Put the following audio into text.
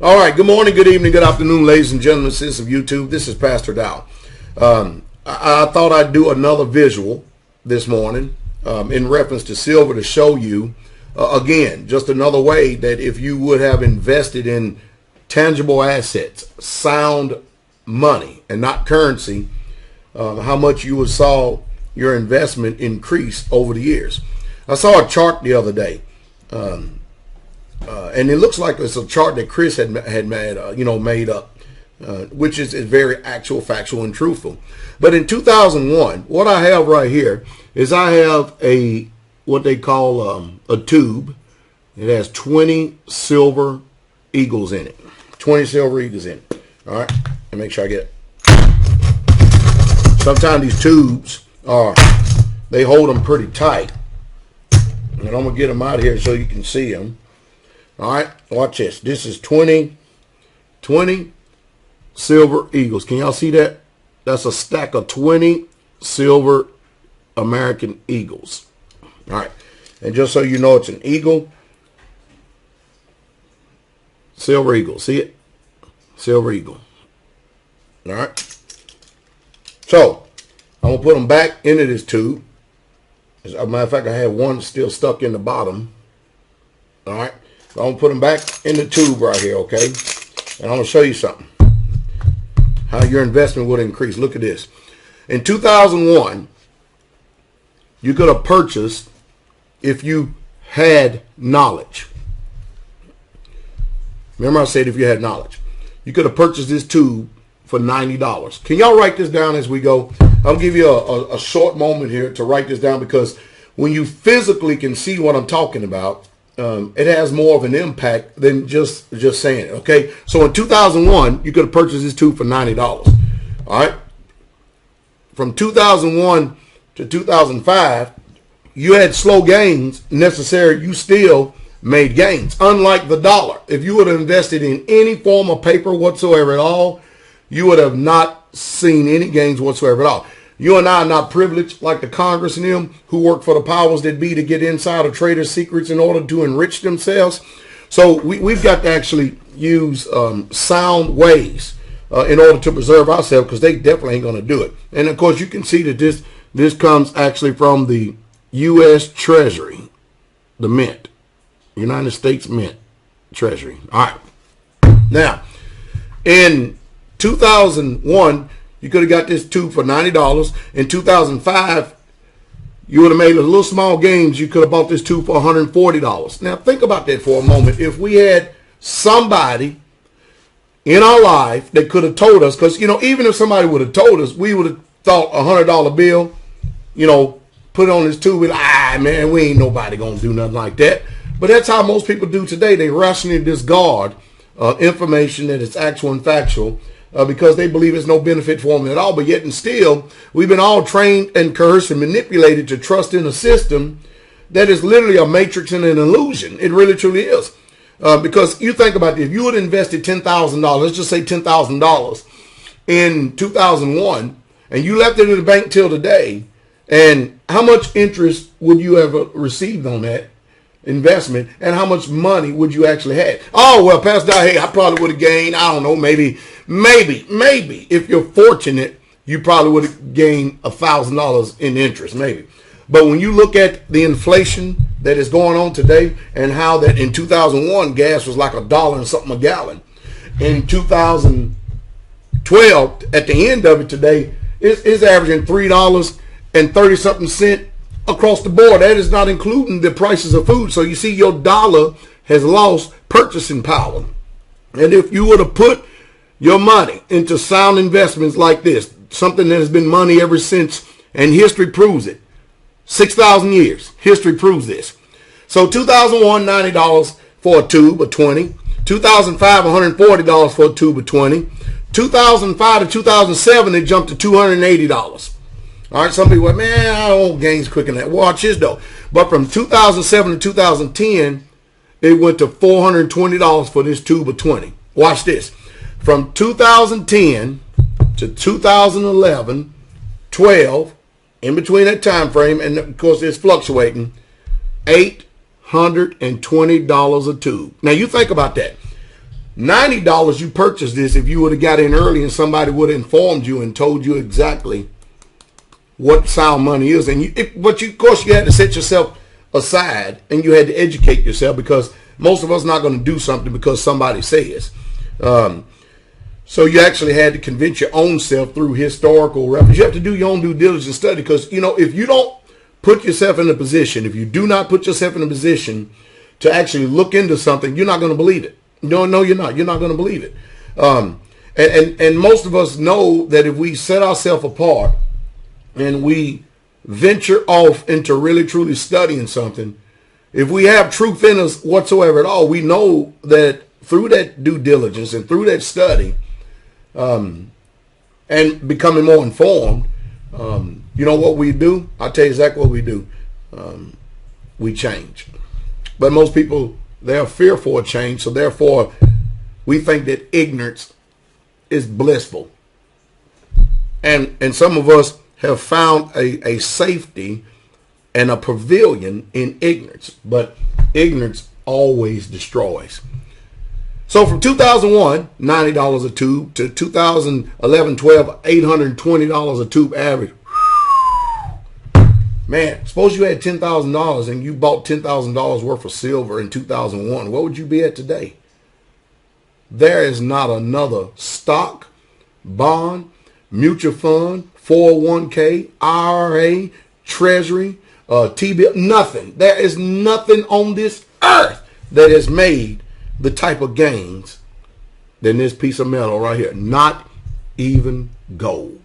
All right, good morning, good evening, good afternoon, ladies and gentlemen, citizens of YouTube. This is Pastor Dow. I thought I'd do another visual this morning in reference to silver to show you, again, just another way that if you would have invested in tangible assets, sound money, and not currency, how much you would saw your investment increase over the years. I saw a chart the other day. And it looks like it's a chart that Chris had made up, which is very actual, factual, and truthful. But in 2001, what I have right here is I have what they call a tube. It has 20 silver eagles in it. 20 silver eagles in it. All right, and make sure I get it. Sometimes these tubes they hold them pretty tight. And I'm gonna get them out here so you can see them. All right, watch this. This is 20 silver eagles. Can y'all see that? That's a stack of 20 silver American eagles. All right, and just so you know, it's an eagle. Silver eagle. See it? Silver eagle. All right. So, I'm going to put them back into this tube. As a matter of fact, I have one still stuck in the bottom. All right. I'm going to put them back in the tube right here, okay? And I'm going to show you something. How your investment would increase. Look at this. In 2001, you could have purchased, if you had knowledge. Remember I said if you had knowledge. You could have purchased this tube for $90. Can y'all write this down as we go? I'll give you a short moment here to write this down, because when you physically can see what I'm talking about, it has more of an impact than just saying it, okay? So in 2001, you could have purchased this tube for $90, all right? From 2001 to 2005, you had slow gains necessary. You still made gains, unlike the dollar. If you would have invested in any form of paper whatsoever at all, you would have not seen any gains whatsoever at all. You and I are not privileged like the Congress and them who work for the powers that be to get inside of traders' secrets in order to enrich themselves. So we've got to actually use sound ways in order to preserve ourselves, because they definitely ain't going to do it. And of course, you can see that this comes actually from the U.S. Treasury, the Mint, United States Mint Treasury. All right. Now, in 2001, you could have got this tube for $90. In 2005, you would have made a little small gains. You could have bought this tube for $140. Now, think about that for a moment. If we had somebody in our life that could have told us, because, even if somebody would have told us, we would have thought $100 bill, put it on this tube, man, we ain't nobody going to do nothing like that. But that's how most people do today. They rationally discard information that is actual and factual, because they believe there's no benefit for them at all. But yet and still, we've been all trained and coerced and manipulated to trust in a system that is literally a matrix and an illusion. It really, truly is. Because you think about it, if you would have invested $10,000, let's just say $10,000 in 2001, and you left it in the bank till today, and how much interest would you have received on that investment, and how much money would you actually have? Oh, well, Pastor, hey, I probably would have gained, I don't know, maybe, if you're fortunate, you probably would have gained $1,000 in interest, maybe. But when you look at the inflation that is going on today, and how that in 2001, gas was like $1 and something a gallon. In 2012, at the end of it today, it's averaging $3.30-something across the board. That is not including the prices of food. So you see, your dollar has lost purchasing power. And if you would have put your money into sound investments like this, something that has been money ever since, and history proves it, 6,000 years, history proves this. So 2001, $90 for a tube of 20. 2005, $140 for a tube of 20. 2005 to 2007, it jumped to $280. All right, some people went, man, I don't gains quick in that. Watch this, though. But from 2007 to 2010, it went to $420 for this tube of 20. Watch this. From 2010 to 2011, 12, in between that time frame, and of course it's fluctuating, $820 a tube. Now you think about that. $90 you purchased this if you would have got in early and somebody would have informed you and told you exactly what sound money is. And of course, you had to set yourself aside and you had to educate yourself, because most of us are not going to do something because somebody says. So you actually had to convince your own self through historical reference. You have to do your own due diligence study, because, if you don't put yourself in a position, if you do not put yourself in a position to actually look into something, you're not going to believe it. No, you're not. You're not going to believe it. And most of us know that if we set ourselves apart and we venture off into really truly studying something, if we have truth in us whatsoever at all, we know that through that due diligence and through that study, and becoming more informed, you know what we do? I'll tell you exactly what we do. We change. But most people, they're fearful of change, so therefore we think that ignorance is blissful. And some of us have found a safety and a pavilion in ignorance, but ignorance always destroys. So from 2001, $90 a tube, to 2011, 12, $820 a tube average. Man, suppose you had $10,000 and you bought $10,000 worth of silver in 2001. What would you be at today? There is not another stock, bond, mutual fund, 401k, IRA, treasury, T-bill, nothing. There is nothing on this earth that has made the type of gains than this piece of metal right here. Not even gold.